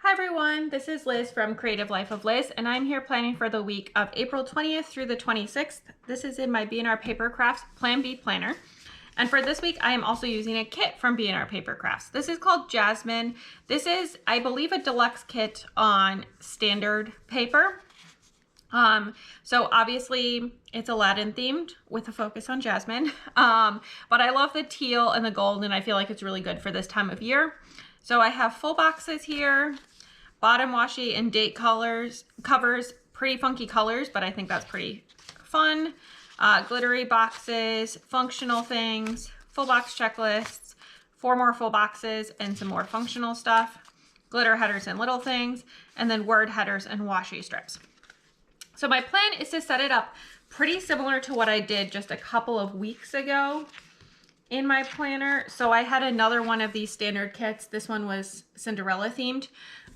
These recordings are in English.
Hi everyone, this is Liz from Creative Life of Liz, and I'm here planning for the week of April 20th through the 26th. This is in my B&R Paper Crafts Plan B planner. And for this week, I am also using a kit from B&R Paper Crafts. This is called Jasmine. This is, I believe, a deluxe kit on standard paper. So obviously it's Aladdin themed with a focus on Jasmine. But I love the teal and the gold, and I feel like it's really good for this time of year. So I have full boxes here, bottom washi and date covers, pretty funky colors, but I think that's pretty fun. Glittery boxes, functional things, full box checklists, 4 more full boxes and some more functional stuff, glitter headers and little things, and then word headers and washi strips. So my plan is to set it up pretty similar to what I did just a couple of weeks ago in my planner. So I had another one of these standard kits. This one was Cinderella themed.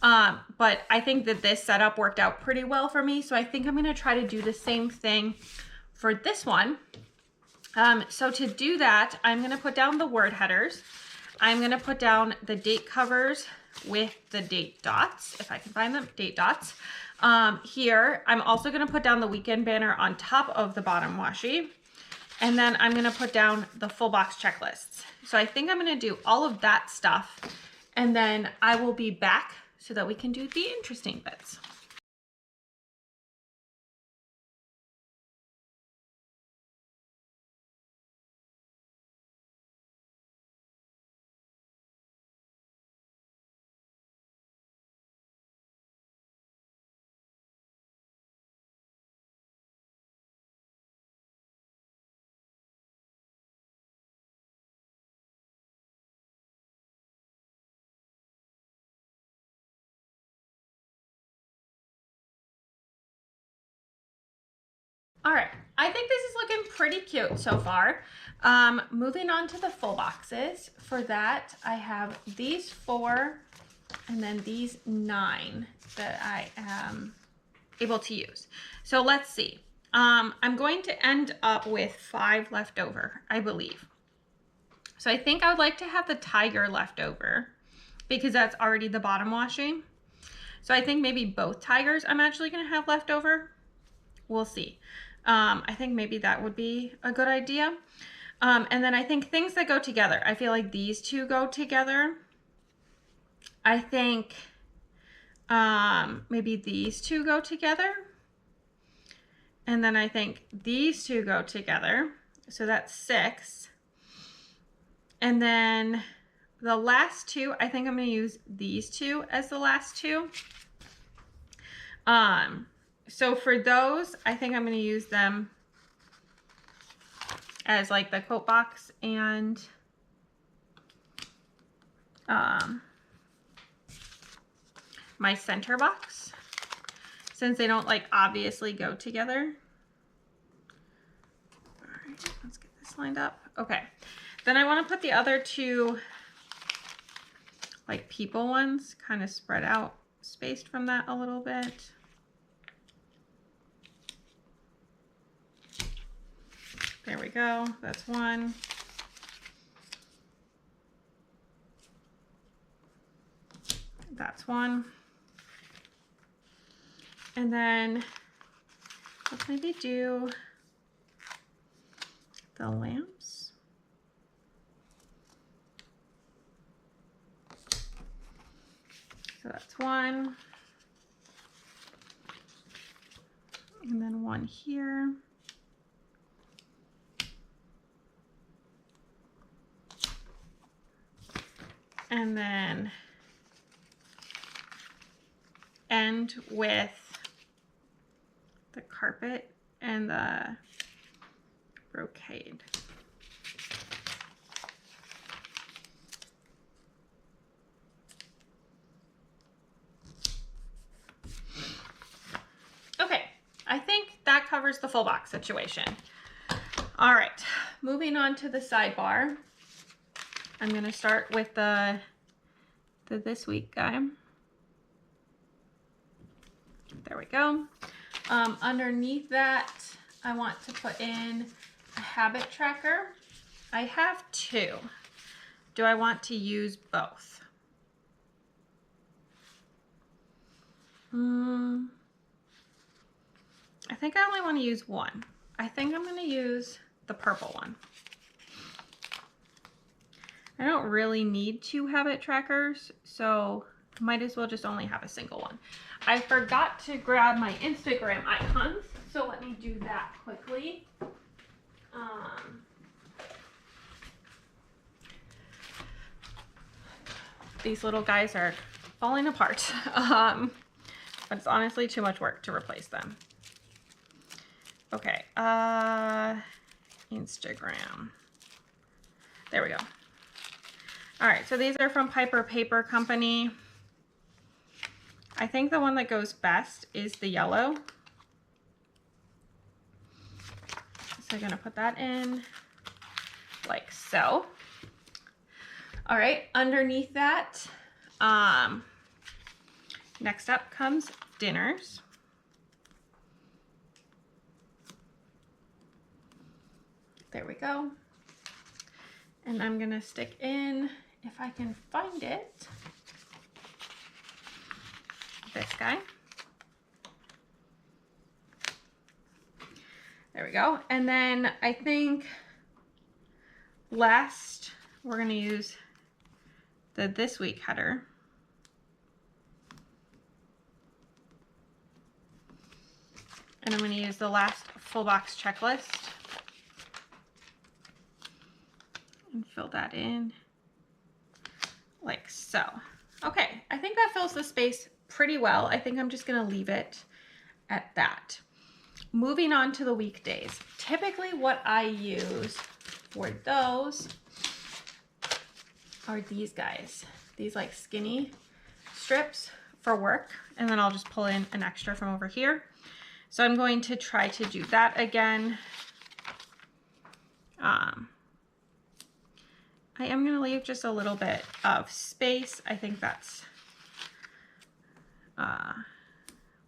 But I think that this setup worked out pretty well for me. So I think I'm gonna try to do the same thing for this one. So to do that, I'm gonna put down the word headers. I'm gonna put down the date covers with the date dots, if I can find them, date dots. Here, I'm also gonna put down the weekend banner on top of the bottom washi. And then I'm gonna put down the full box checklists. So I think I'm gonna do all of that stuff, and then I will be back so that we can do the interesting bits. All right, I think this is looking pretty cute so far. Moving on to the full boxes. For that, I have these 4 and then these 9 that I am able to use. So let's see. I'm going to end up with 5 left over, I believe. So I think I would like to have the tiger left over because that's already the bottom washi. So I think maybe both tigers I'm actually going to have left over. We'll see. I think maybe that would be a good idea. And then I think things that go together. I feel like these 2 go together. I think maybe these 2 go together. And then I think these 2 go together. So that's 6. And then the last 2, I think I'm going to use these 2 as the last 2. So for those, I think I'm going to use them as like the quote box and my center box, since they don't like obviously go together. All right, let's get this lined up. Okay, then I want to put the other 2 like people ones kind of spread out, spaced from that a little bit. There we go, that's one. That's one. And then let's maybe do the lamps. So that's one. And then one here. And then end with the carpet and the brocade. Okay, I think that covers the full box situation. All right, moving on to the sidebar. I'm going to start with the this week guy. There we go. Underneath that, I want to put in a habit tracker. I have two. Do I want to use both? I think I only want to use one. I think I'm going to use the purple one. I don't really need two habit trackers, so might as well just only have a single one. I forgot to grab my Instagram icons, so let me do that quickly. These little guys are falling apart, but it's honestly too much work to replace them. Okay, Instagram. There we go. All right, so these are from Piper Paper Company. I think the one that goes best is the yellow. So I'm gonna put that in like so. All right, underneath that, next up comes dinners. There we go. And I'm gonna stick in, if I can find it, this guy. There we go. And then I think last we're gonna use the this week header. And I'm gonna use the last full box checklist and fill that in like so. Okay, I think that fills the space pretty well. I think I'm just gonna leave it at that. Moving on to the weekdays. Typically what I use for those are these guys. These like skinny strips for work, and then I'll just pull in an extra from over here. So I'm going to try to do that again. I am going to leave just a little bit of space. I think that's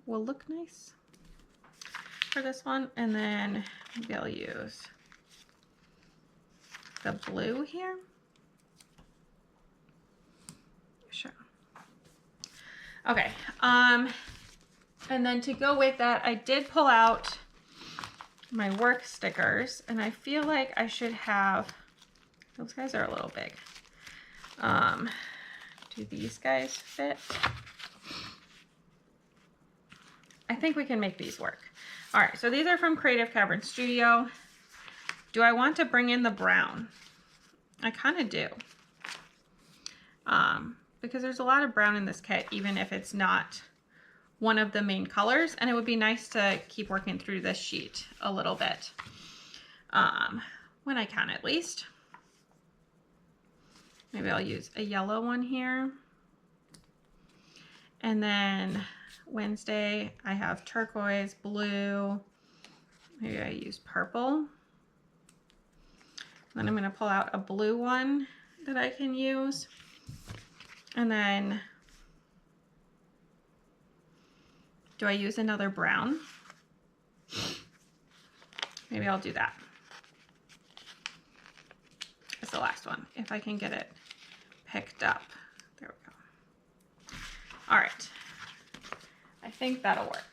will look nice for this one. And then maybe I'll use the blue here. Sure. Okay. And then to go with that, I did pull out my work stickers, and I feel like I should have, those guys are a little big. Do these guys fit? I think we can make these work. All right, so these are from Creative Cavern Studio. Do I want to bring in the brown? I kind of do. Because there's a lot of brown in this kit, even if it's not one of the main colors, and it would be nice to keep working through this sheet a little bit, when I can at least. Maybe I'll use a yellow one here. And then Wednesday I have turquoise, blue, maybe I use purple. Then I'm going to pull out a blue one that I can use. And then do I use another brown? Maybe I'll do that. It's the last one, if I can get it picked up. There we go. All right. I think that'll work.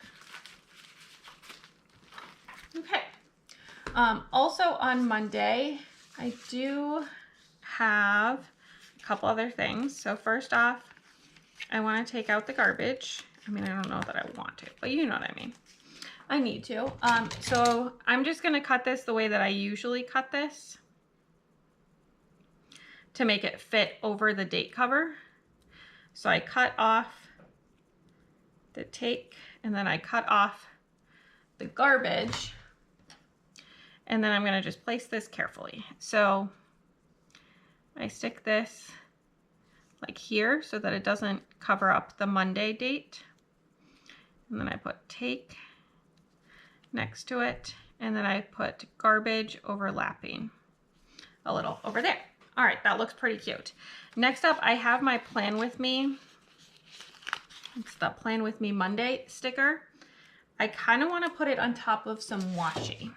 Okay. Also on Monday, I do have a couple other things. So first off, I want to take out the garbage. I mean, I don't know that I want to, but you know what I mean. I need to. So I'm just going to cut this the way that I usually cut this to make it fit over the date cover. So I cut off the take, and then I cut off the garbage, and then I'm going to just place this carefully. So I stick this like here so that it doesn't cover up the Monday date. And then I put take next to it, and then I put garbage overlapping a little over there. All right, that looks pretty cute. Next up, I have my Plan With Me. It's the Plan With Me Monday sticker. I kind of want to put it on top of some washi.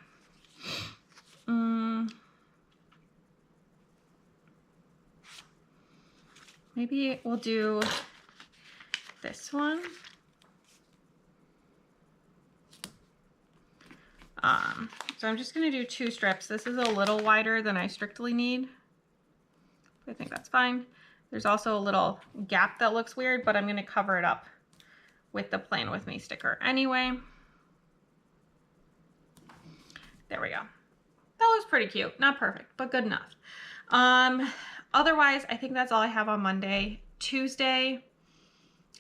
Maybe we'll do this one. So I'm just going to do 2 strips. This is a little wider than I strictly need. I think that's fine. There's also a little gap that looks weird, but I'm going to cover it up with the Plan With Me sticker anyway. There we go. That looks pretty cute. Not perfect, but good enough. Otherwise, I think that's all I have on Monday. Tuesday,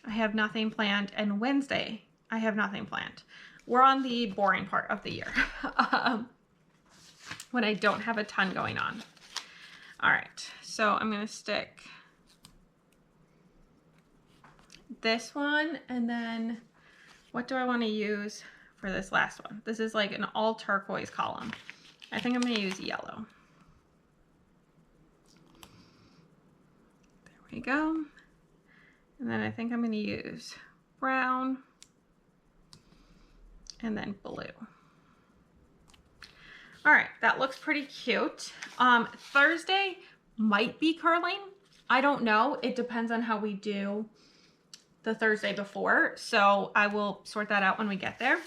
I have nothing planned, and Wednesday, I have nothing planned. We're on the boring part of the year when I don't have a ton going on. All right, so I'm going to stick this one, and then what do I want to use for this last one? This is like an all turquoise column. I think I'm going to use yellow. There we go. And then I think I'm going to use brown and then blue. All right, that looks pretty cute. Thursday might be curling. I don't know. It depends on how we do the Thursday before. So I will sort that out when we get there.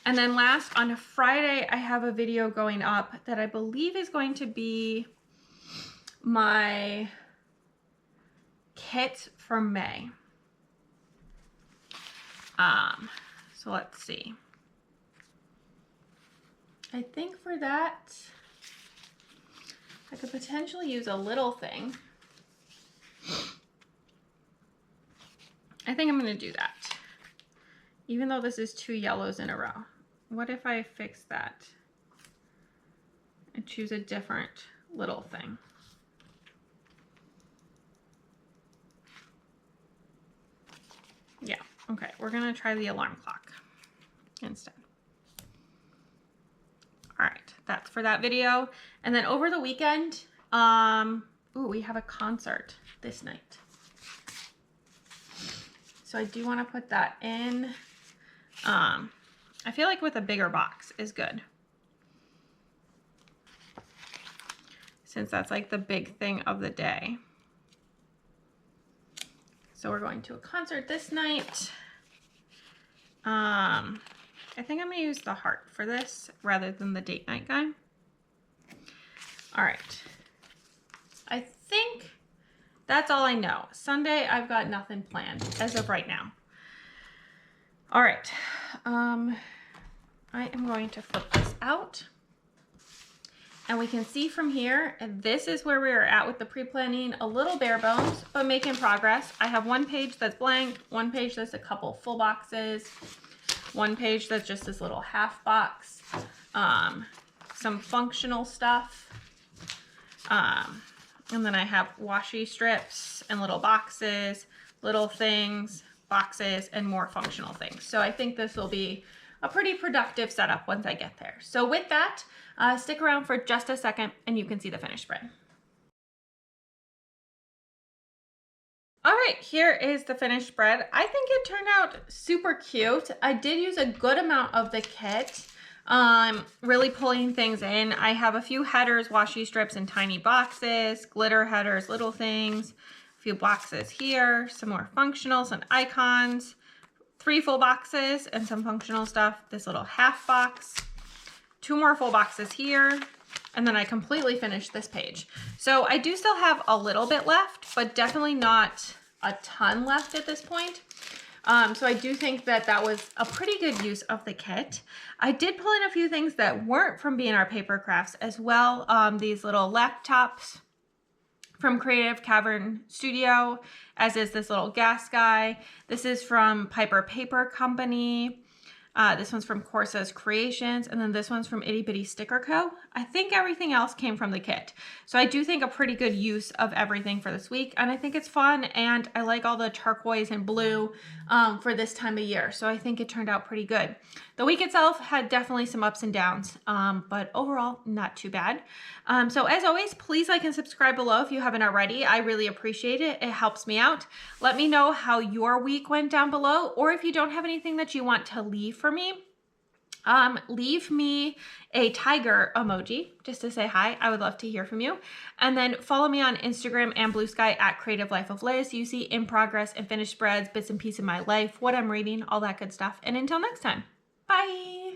And then last, on Friday, I have a video going up that I believe is going to be my kit for May. So let's see. I think for that, I could potentially use a little thing. I think I'm going to do that. Even though this is 2 yellows in a row. What if I fix that and choose a different little thing? Yeah, okay, we're going to try the alarm clock instead. All right, that's for that video. And then over the weekend, we have a concert this night. So I do want to put that in. I feel like with a bigger box is good, since that's like the big thing of the day. So we're going to a concert this night. I think I'm gonna use the heart for this rather than the date night guy. All right, I think that's all I know. Sunday, I've got nothing planned as of right now. All right, I am going to flip this out. And we can see from here, and this is where we are at with the pre-planning, a little bare bones, but making progress. I have 1 page that's blank, 1 page that's a couple full boxes, 1 page that's just this little half box, some functional stuff, and then I have washi strips and little boxes, little things, boxes, and more functional things. So I think this will be a pretty productive setup once I get there. So with that, stick around for just a second and you can see the finished spread. All right, here is the finished spread. I think it turned out super cute. I did use a good amount of the kit, really pulling things in. I have a few headers, washi strips in tiny boxes, glitter headers, little things, a few boxes here, some more functional, some icons, 3 full boxes and some functional stuff, this little half box, 2 more full boxes here, and then I completely finished this page. So I do still have a little bit left, but definitely not a ton left at this point. So I do think that that was a pretty good use of the kit. I did pull in a few things that weren't from B&R Paper Crafts as well. These little laptops from Creative Cavern Studio, as is this little gas guy. This is from Piper Paper Company. This one's from Corsa's Creations, and then this one's from Itty Bitty Sticker Co. I think everything else came from the kit. So I do think a pretty good use of everything for this week, and I think it's fun, and I like all the turquoise and blue for this time of year. So I think it turned out pretty good. The week itself had definitely some ups and downs, but overall, not too bad. So as always, please like and subscribe below if you haven't already. I really appreciate it. It helps me out. Let me know how your week went down below, or if you don't have anything that you want to leave for me, leave me a tiger emoji just to say hi. I would love to hear from you. And then follow me on Instagram and Blue Sky at Creative Life of Liz. You see in progress and finished spreads, bits and pieces of my life, what I'm reading, all that good stuff. And until next time, bye.